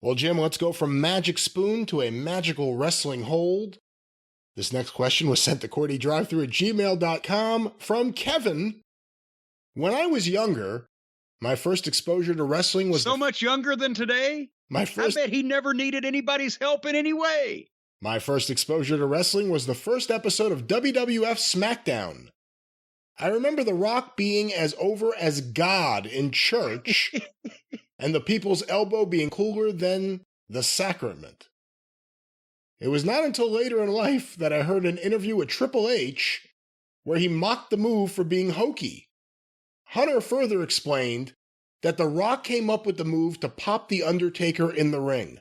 Well, Jim, let's go from magic spoon to a magical wrestling hold. This next question was sent to CornyDriveThru@gmail.com from Kevin. When I was younger, my first exposure to wrestling was... So much younger than today? I bet he never needed anybody's help in any way. My first exposure to wrestling was the first episode of WWF SmackDown. I remember The Rock being as over as God in church and the people's elbow being cooler than the sacrament. It was not until later in life that I heard an interview with Triple H where he mocked the move for being hokey. Hunter further explained that The Rock came up with the move to pop The Undertaker in the ring.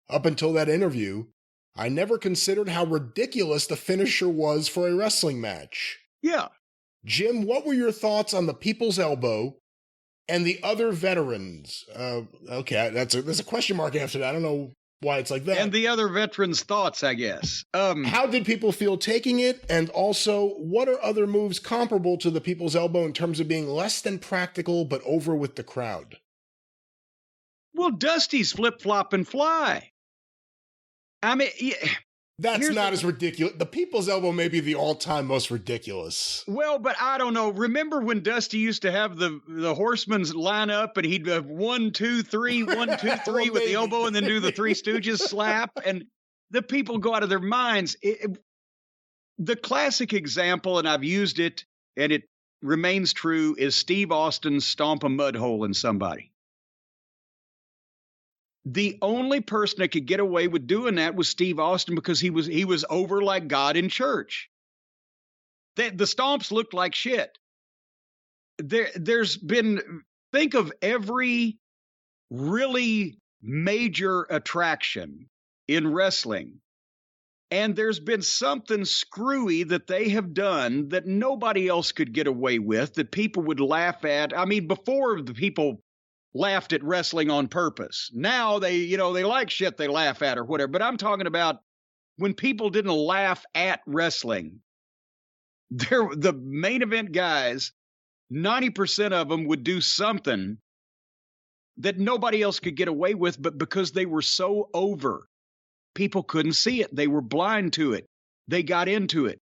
Up until that interview, I never considered how ridiculous the finisher was for a wrestling match. Yeah. Jim, what were your thoughts on the People's Elbow and the other veterans? Okay, there's a question mark after that. I don't know why it's like that. And the other veterans' thoughts, I guess. How did people feel taking it? And also, what are other moves comparable to the People's Elbow in terms of being less than practical but over with the crowd? Well, Dusty's flip-flop and fly. I mean... That's not as ridiculous. The People's Elbow may be the all-time most ridiculous. Well, but I don't know. Remember when Dusty used to have the horsemen's line up and he'd have 1, 2, 3, 1, 2, 3 with the elbow and then do the Three Stooges slap? And the people go out of their minds. The classic example, and I've used it, and it remains true, is Steve Austin's stomp a mud hole in somebody. The only person that could get away with doing that was Steve Austin because he was over like God in church. The stomps looked like shit. There's been, think of every really major attraction in wrestling, and there's been something screwy that they have done that nobody else could get away with, that people would laugh at. I mean, before the people laughed at wrestling on purpose. Now they like shit they laugh at or whatever. But I'm talking about when people didn't laugh at wrestling. The main event guys, 90% of them would do something that nobody else could get away with, but because they were so over, people couldn't see it. They were blind to it. They got into it.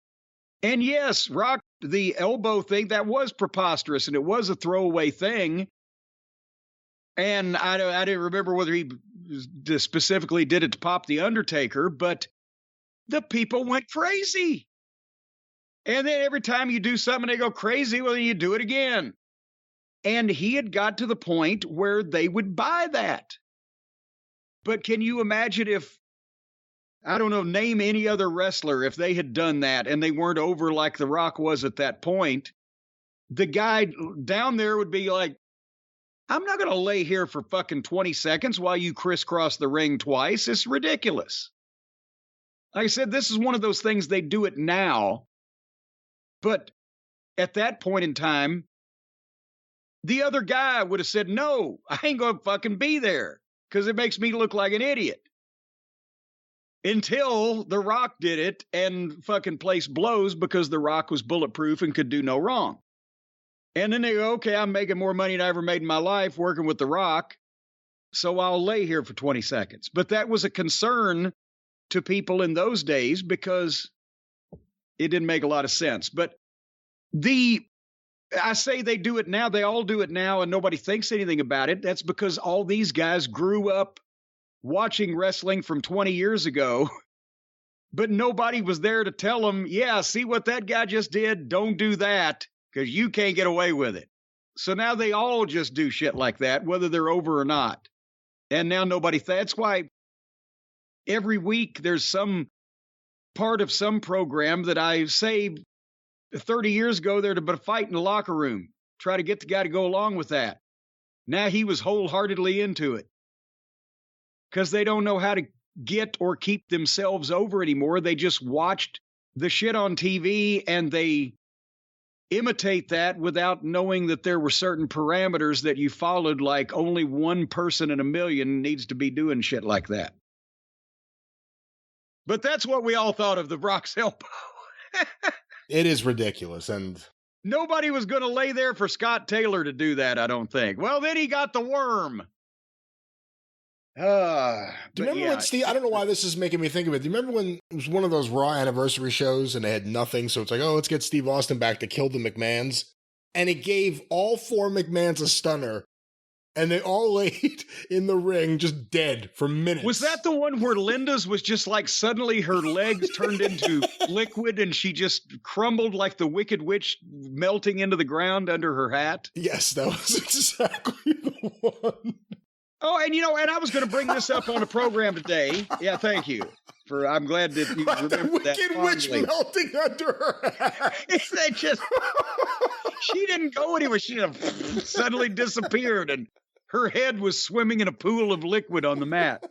And yes, Rock, the elbow thing, that was preposterous, and it was a throwaway thing. And I didn't remember whether he specifically did it to pop The Undertaker, but the people went crazy. And then every time you do something, they go crazy, well, you do it again. And he had got to the point where they would buy that. But can you imagine if, I don't know, name any other wrestler, if they had done that and they weren't over like The Rock was at that point, the guy down there would be like, I'm not going to lay here for fucking 20 seconds while you crisscross the ring twice. It's ridiculous. Like I said, this is one of those things, they do it now. But at that point in time, the other guy would have said, no, I ain't going to fucking be there because it makes me look like an idiot. Until The Rock did it and fucking placed blows because The Rock was bulletproof and could do no wrong. And then they go, okay, I'm making more money than I ever made in my life working with The Rock, so I'll lay here for 20 seconds. But that was a concern to people in those days because it didn't make a lot of sense. But I say they do it now, they all do it now, and nobody thinks anything about it. That's because all these guys grew up watching wrestling from 20 years ago, but nobody was there to tell them, yeah, see what that guy just did? Don't do that. Because you can't get away with it. So now they all just do shit like that, whether they're over or not. And now that's why every week there's some part of some program that I say 30 years ago there'd have been a fight in the locker room. Try to get the guy to go along with that. Now he was wholeheartedly into it. Because they don't know how to get or keep themselves over anymore. They just watched the shit on TV and they imitate that without knowing that there were certain parameters that you followed, like only one person in a million needs to be doing shit like that. But that's what we all thought of the Rock's elbow. It is ridiculous, and nobody was going to lay there for Scott Taylor to do that, I don't think. Well, then he got the worm. Do you remember when Steve? I don't know why this is making me think of it. Do you remember when it was one of those Raw anniversary shows and they had nothing? So it's like, oh, let's get Steve Austin back to kill the McMahons. And it gave all 4 McMahons a stunner. And they all laid in the ring just dead for minutes. Was that the one where Linda's was just like suddenly her legs turned into liquid and she just crumbled like the Wicked Witch melting into the ground under her hat? Yes, that was exactly the one. Oh, and and I was going to bring this up on a program today. Yeah, thank you. I'm glad that you remember that. Wicked Witch melting under her hat. She didn't go anywhere. She suddenly disappeared and her head was swimming in a pool of liquid on the mat.